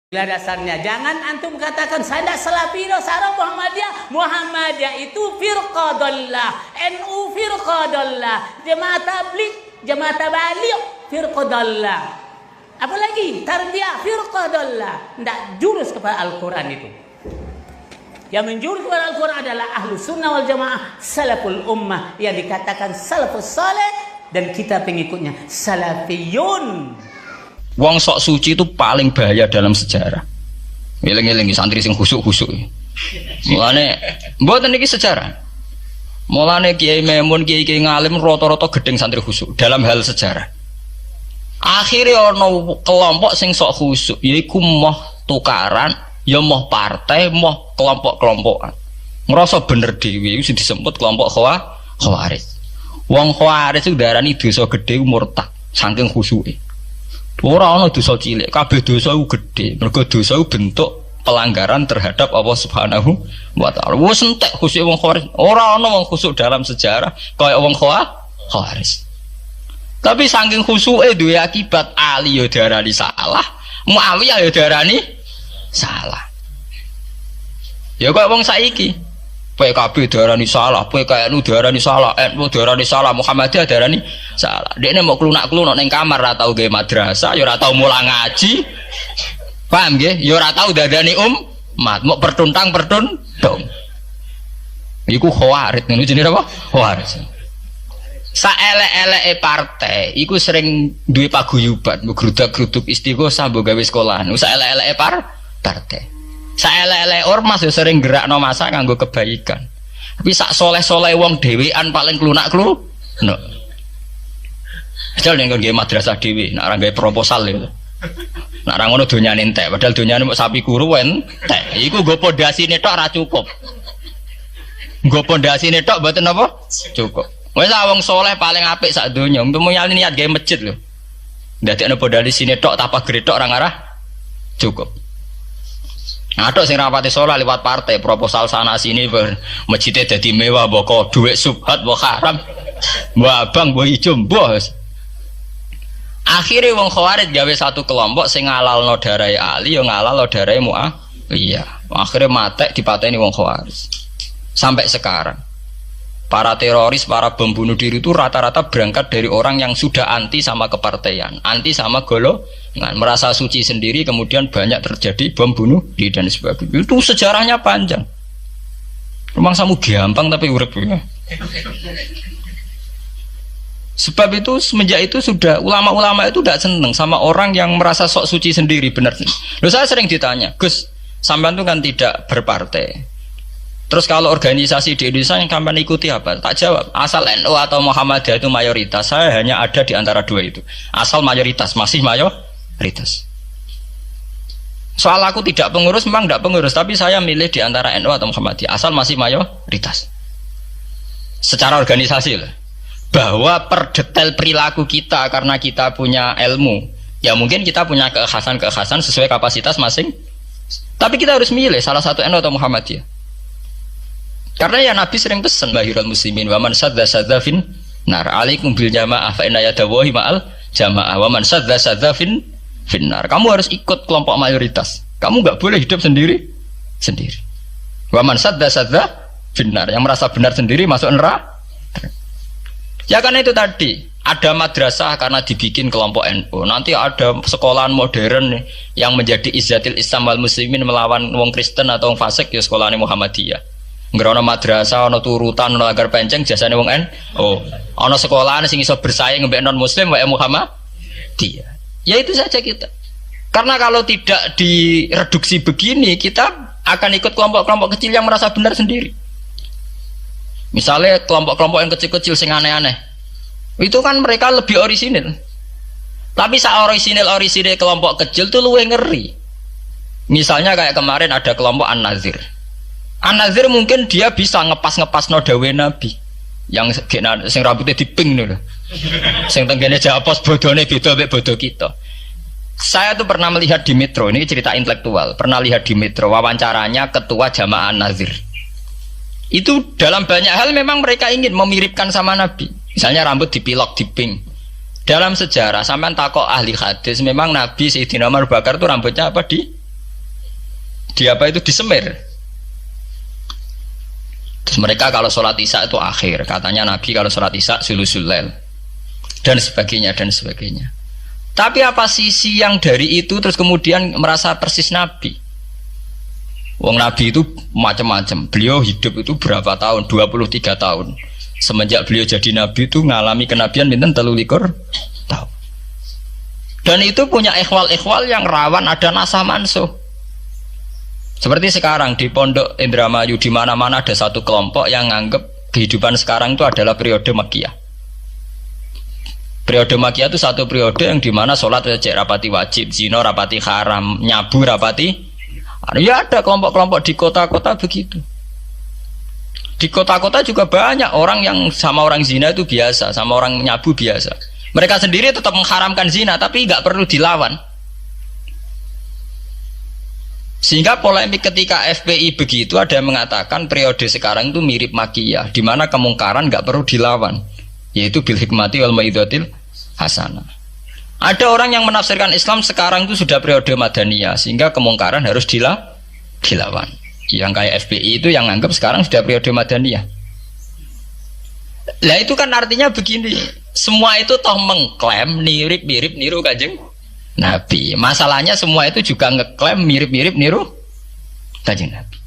Dasarnya jangan antum katakan saya tidak Salafino, saya Muhammadiyah. Muhammadiyah itu firqadallah, NU firqadallah, Jemaah Tabligh, Jemaah Tabaligh firqadallah. Apalagi tarbiyah firqadallah. Tidak jurus kepada Al-Quran itu. Yang menjurus kepada Al-Quran adalah ahlu sunnah wal jamaah, salaful ummah, yang dikatakan salafus saleh, dan kita pengikutnya salafiyun. Wong sok suci itu paling bahaya dalam sejarah. Ngeling-ngeling santri sing khusuk-khusuk. Mulane mboten iki sejarah. Mulane Kiai Memun, Kiai ngalim rata-rata gedeng santri khusuk dalam hal sejarah. Akhirnya ono kelompok sing sok khusuk, yaiku moh tukaran, ya moh partai, moh kelompok-kelompokan. Ngerasa bener dhewe iku disebut kelompok Khawarij. Wong Khawarij itu darani dosa gedhe murtad saking khusuke. Ora ana dosa cilik, kabeh dosa iku gedhe. Mergo dosa iku bentuk pelanggaran terhadap Allah Subhanahu wa taala. Wis entek khusuk wong Khawarij. Ora ana wong khusuk dalam sejarah kaya wong Khawarij. Tapi saking khusuke duwe akibat Ali ya darani salah, Muawiyah ya darani salah. Ya kaya wong saiki. PKB darani salah, PKNU darani salah, NU darani salah, Muhammadiyah darani salah. Dekne mau klunak-klunuk ning kamar ora tau gawe madrasah, ya ora tau mulang ngaji. Paham nggih? Ya ora tau dadani umat, mau pertuntang-pertuntung. Iku Khawarij, ngono jenenge apa? Khawarij. Saelek-eleke partai iku sering duwe paguyuban, ngrudak-gruduk Istighosah mbok gawe sekolahan. Saelek-eleke partai. Saelek-elek ormas ya sering gerakno masa nganggo kebaikan. Tapi sak soleh-soleh wong dhewean paling klunak-klunuk. Padahal nek nggawe madrasah dhewe, nek ora gawe proposal lho. Nek ora ngono donyane entek, padahal donyane mok sapi kuru entek. Iku nggo pondasine tok ora cukup. Nggo pondasine tok mboten apa? Cukup. Wis wong soleh paling apik sak donya, umpama niat gawe masjid lho. Ndadekno pondasine tok tapa gretok ora ngarah cukup. Ada sing rapati sholat lewat partai, proposal sana sini, masjidnya jadi mewah, boko duit subhat, boko haram, mbak abang, mbak ijo, bos. Akhirnya wong Khawarij gawe satu kelompok sing ngalal no darai Ali, yang ngalal no darai Mu'awiyah. Akhirnya mate dipateni wong Khawarij. Sampai sekarang, para teroris, para pembunuh diri itu rata-rata berangkat dari orang yang sudah anti sama kepartaian, anti sama golongan, merasa suci sendiri, kemudian banyak terjadi bom bunuh diri dan sebagainya. Itu sejarahnya panjang. Memang samu gampang tapi urip. Sebab itu semenjak itu sudah ulama-ulama itu tidak seneng sama orang yang merasa sok suci sendiri, benar. Loh, saya sering ditanya, Gus, sampean itu kan tidak berpartai. Terus kalau organisasi di Indonesia yang kamu ikuti apa? Tak jawab. Asal NU atau Muhammadiyah itu mayoritas, saya hanya ada di antara dua itu. Asal mayoritas, masih mayoritas. Soal aku tidak pengurus, memang tidak pengurus, tapi saya milih di antara NU atau Muhammadiyah. Asal masih mayoritas. Secara organisasi lah. Bahwa per detail perilaku kita karena kita punya ilmu, ya mungkin kita punya kekhasan sesuai kapasitas masing. Tapi kita harus milih salah satu NU atau Muhammadiyah. Karena ya Nabi sering pesan bahirul muslimin wa man sadza fin nar alaikum bil jamaah fa inna yadawahi ma'al jamaah wa man sadza fin nar. Kamu harus ikut kelompok mayoritas. Kamu enggak boleh hidup sendiri. Wa man sadza fin nar, yang merasa benar sendiri masuk neraka. Ya karena itu tadi ada madrasah karena dibikin kelompok NU. Nanti ada sekolahan modern yang menjadi izzatil Islam wal muslimin melawan wong Kristen atau wong fasik, ya sekolahane Muhammadiyah. Ngerono madrasah, ono turutan, ono agar penceng, jasane wong ono sekolahan sing iso bersaing mbek non muslim wae Muhammadiyah. Ya itu saja kita. Karena kalau tidak direduksi begini, kita akan ikut kelompok-kelompok kecil yang merasa benar sendiri. Misalnya kelompok-kelompok yang kecil-kecil sing aneh-aneh. Itu kan mereka lebih orisinil. Tapi saat orisinil kelompok kecil itu luwih ngeri. Misalnya kayak kemarin ada kelompok An-Nazir. An-Nazir mungkin dia bisa ngepas no dawe Nabi yang sing rambutnya diping nih loh, sing tenggene japos bodone beda mek bodo kita. Saya tuh pernah melihat di Metro, ini cerita intelektual, pernah lihat di Metro wawancaranya ketua Jamaah An-Nazir. Itu dalam banyak hal memang mereka ingin memiripkan sama Nabi. Misalnya rambut dipilok diping. Dalam sejarah sampean takok ahli hadis, memang Nabi Sayyidina Umar Bakar itu rambutnya apa apa itu disemir. Terus mereka kalau sholat isya itu akhir, katanya Nabi kalau sholat isya sulusul lail dan sebagainya dan sebagainya. Tapi apa sisi yang dari itu terus kemudian merasa persis Nabi? Wong Nabi itu macam-macam. Beliau hidup itu berapa tahun? 23 tahun. Semenjak beliau jadi Nabi itu ngalami kenabian binten 33 tahun. Dan itu punya ikhwal-ikhwal yang rawan ada nasah mansuh. Seperti sekarang di Pondok Indramayu di mana-mana ada satu kelompok yang nganggap kehidupan sekarang itu adalah periode Makkiyah. Periode Makkiyah itu satu periode yang dimana sholat cek rapati wajib, zina rapati haram, nyabu rapati. Ya ada kelompok-kelompok di kota-kota begitu. Di kota-kota juga banyak orang yang sama orang zina itu biasa, sama orang nyabu biasa. Mereka sendiri tetap mengharamkan zina, tapi nggak perlu dilawan. Sehingga polemik ketika FPI begitu ada yang mengatakan periode sekarang itu mirip Makkiyah, di mana kemungkaran nggak perlu dilawan, yaitu bil hikmati wal mau'izatil hasanah. Ada orang yang menafsirkan Islam sekarang itu sudah periode Madaniyah, sehingga kemungkaran harus dilawan. Yang kayak FPI itu yang anggap sekarang sudah periode Madaniyah. Lah itu kan artinya begini, semua itu toh mengklaim mirip-mirip niru Kanjeng Nabi. Masalahnya semua itu juga ngeklaim mirip-mirip niru Kanjeng Nabi.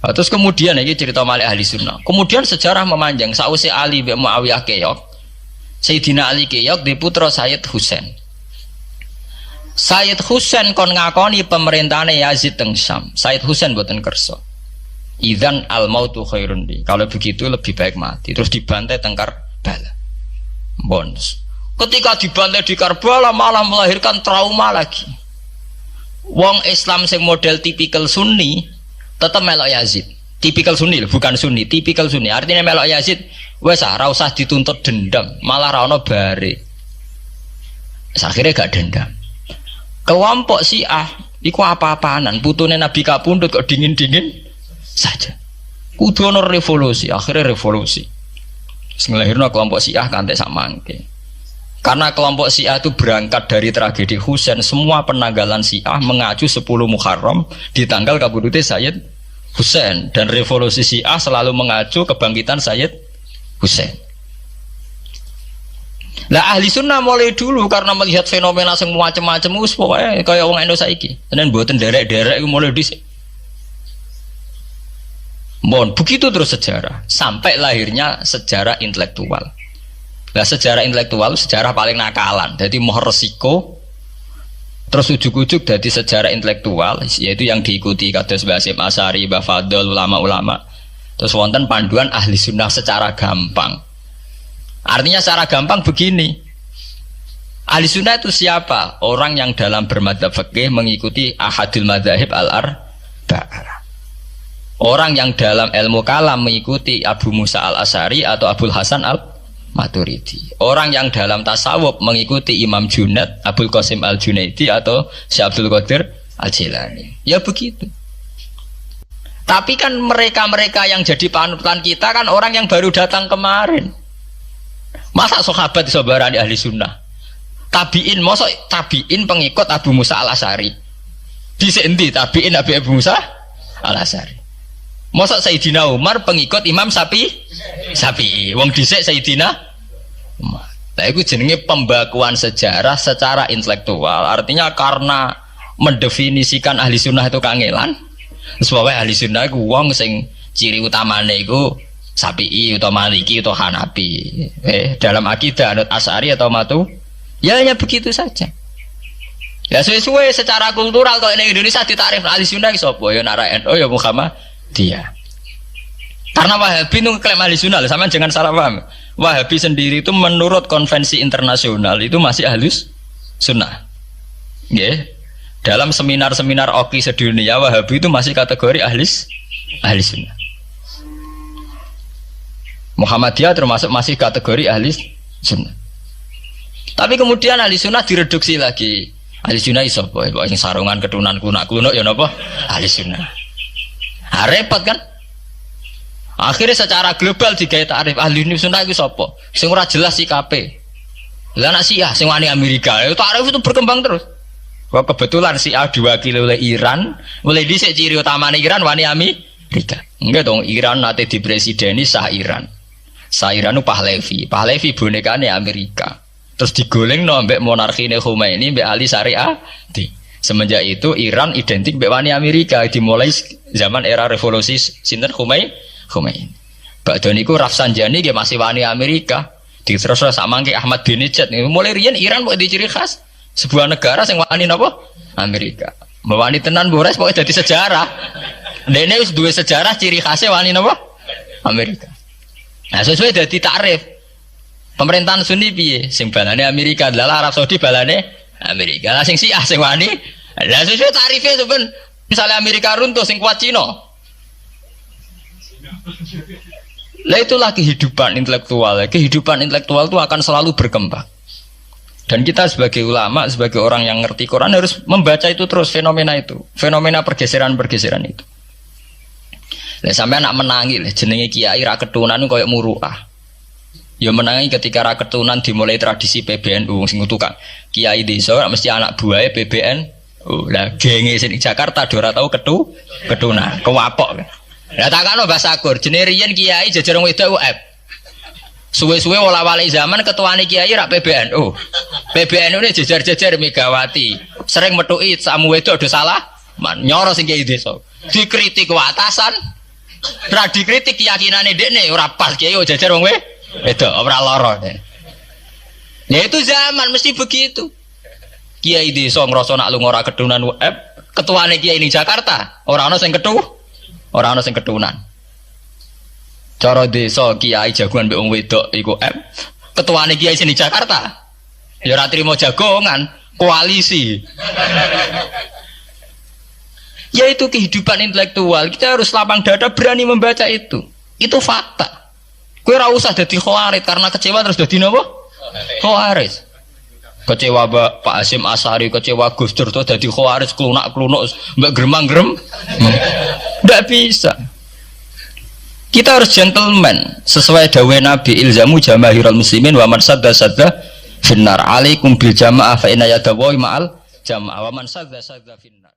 Nah, terus kemudian ini cerita Malik ahli sunnah. Kemudian sejarah memanjang. Sausi Ali bin Muawiyah keok, Sayyidina Ali keok di putra Sayyid Husain. Sayyid Husain kon ngakoni pemerintahane Yazid teng Syam. Sayyid Husain boten kersa. Idzan al mautu khairun li. Kalau begitu lebih baik mati. Terus dibantai teng Karbala. Bons. Ketika dibantai di Karbala malah melahirkan trauma lagi. Wong Islam sing model tipikal Sunni tetap melok Yazid. Tipikal Sunni bukan Sunni, tipikal Sunni. Artinya melok Yazid wes ora usah dituntut dendam, malah ra ono bare. Akhirnya gak dendam. Kelompok Syiah iku apa-apaanan, putune Nabi kapundhut kok dingin-dingin saja. Kudu ono revolusi, akhirnya revolusi. Sing nglahirno kelompok Syiah kanthi sak mangke. Karena kelompok Syiah itu berangkat dari tragedi Husain, semua penanggalan Syiah mengacu 10 Muharram di tanggal kabudute Sayyid Husain, dan revolusi Syiah selalu mengacu kebangkitan Sayyid Husain. Lah ahli sunnah mulai dulu karena melihat fenomena sing macam-macam wis pokoke kaya wong Indonesia saiki. Tenan mboten derek-derek iku mulai dhisik. Mohon begitu terus sejarah sampai lahirnya sejarah intelektual. Nah, sejarah intelektual sejarah paling nakalan. Jadi mau resiko terus ujuk-ujuk dari sejarah intelektual, yaitu yang diikuti kados Mbah Hasyim Asy'ari, Mbah Fadl, ulama-ulama. Terus wonten panduan ahli sunnah secara gampang. Artinya secara gampang begini. Ahli sunnah itu siapa? Orang yang dalam bermadzhab fikih mengikuti ahadul madzahib al-arba'ah. Orang yang dalam ilmu kalam mengikuti Abu Musa al-Asy'ari atau Abul Hasan al-Maturidi. Orang yang dalam tasawuf mengikuti Imam Junaid, Abul Qasim al-Junaidi atau Syekh Abdul Qadir al-Jilani. Ya begitu. Tapi kan mereka-mereka yang jadi panutan kita kan orang yang baru datang kemarin. Masa sahabat sabarani ahli sunnah? Tabiin, masa tabiin pengikut Abu Musa al-Asy'ari? Dhisik endi tabiin Abu Musa al-Asy'ari? Masa Sayyidina Umar pengikut Imam Syafi'i? Wong dhisik Sayyidina Umar. Nah itu jenenge pembakuan sejarah secara intelektual. Artinya karena mendefinisikan ahli sunnah itu kangelan. Sebabnya ahli sunnah itu wong sing ciri utamane itu Syafi'i atau Maliki atau Hanafi. Dalam akidah anut Asy'ari atau Matu, ya hanya begitu saja. Ya sesuai secara kultural kalau di Indonesia ditarik ahli sunnah sapa ya Nara NU ya Muhammadiyah. Karena Wahabi itu klaim ahli sunnah, sama jangan salah paham. Wahabi sendiri itu menurut konvensi internasional itu masih ahli sunnah. Yeah. Dalam seminar-seminar OKI sedunia Wahabi itu masih kategori ahli sunnah. Muhammadiyah termasuk masih kategori ahli sunnah. Tapi kemudian ahli sunnah direduksi lagi. Ahli sunnah iso apa? Yang sarungan ketunan kunak-kunak ya napa? Ahli sunnah. Repot kan? Akhirnya secara global digawe takrif ahli sunnah itu sapa? Sing ora jelas sikape. Lah nek Syiah sing wani Amerika, takrif itu berkembang terus. Kok kebetulan si A diwakili oleh Iran, mulai dhisik ciri utamane Iran wani Amerika. Enggak dong, Iran nate dipresideni sah Iran. Sah Iran itu Pahlavi. Pahlavi bonekane Amerika. Terus digoleng no ambek monarkine Khomeini mbek Ali Syariati. Semenjak itu Iran identik mbek wani Amerika dimulai zaman era revolusi sinten Khomeini. Bakdo niku Rafsanjani nggih masih wani Amerika. Diterus samangke Ahmad Binejad mulai riyen Iran kok diciri khas sebuah negara yang wani napa? Amerika. Wani tenan Boris pokoke dadi sejarah. Dene wis duwe sejarah ciri khasnya wani napa? Amerika. Nah, sesuai dadi takrif. Pemerintahan Sunni piye? Sing balane Amerika, adalah Arab Saudi balane Amerika. Lah sing Syiah sing wani. Lah sesuai tarifnya sampean misalnya Amerika runtuh sing kuat Cina. Lah itulah kehidupan intelektual. Kehidupan intelektual itu akan selalu berkembang. Dan kita sebagai ulama, sebagai orang yang ngerti Quran harus membaca itu terus fenomena itu, fenomena pergeseran-pergeseran itu. Lah sampean nak menangi lah jenenge kiai ra ketunan koyo muruah. Ya menangi ketika ra ketunan dimulai tradisi PBNU sing tukang. Kiai desa mesti anak buahe PBNU. Lah genge sing Jakarta ora tau ketunan, kewapok. Lah takano Mbah Sakur, jenenge riyen kiai jajar wong wedok UF. Suwe-suwe wala-wali zaman ketuane kiai rak PBNU. PBNU ini jejer-jejer Megawati. Sering metuki samu wedok do salah, nyoro sing kiai desa. Dikritik atasan, ra dikritik keyakinane dekne ora pas kiai jejer wong wedok ora lara. Ya itu zaman mesti begitu. Kiai desa ngrasa nak lunga ora ketunan ketuane kiai ning Jakarta, ora ana sing ora ana sing ketunan. Cara desa kiai jagongan mbek wong wedok iku ketuane kiai sini Jakarta ya ora trimo jagongan koalisi. Ya itu kehidupan intelektual, kita harus lapang dada berani membaca itu fakta. Kowe ora usah dadi khawarit karena kecewa terus dadi napa khawarit. Kecewa Pak Hasyim Asy'ari, kecewa Gus Dur terus dadi khawarit klunak-klunuk mbek gremang-grem. Ndak bisa. Kita harus gentleman sesuai dawuh Nabi ilzamu jamaahirul muslimin wa man sadda finnar alaikum bil jamaah fa inna yadawu ma'al jamaah wa man sadda finnar.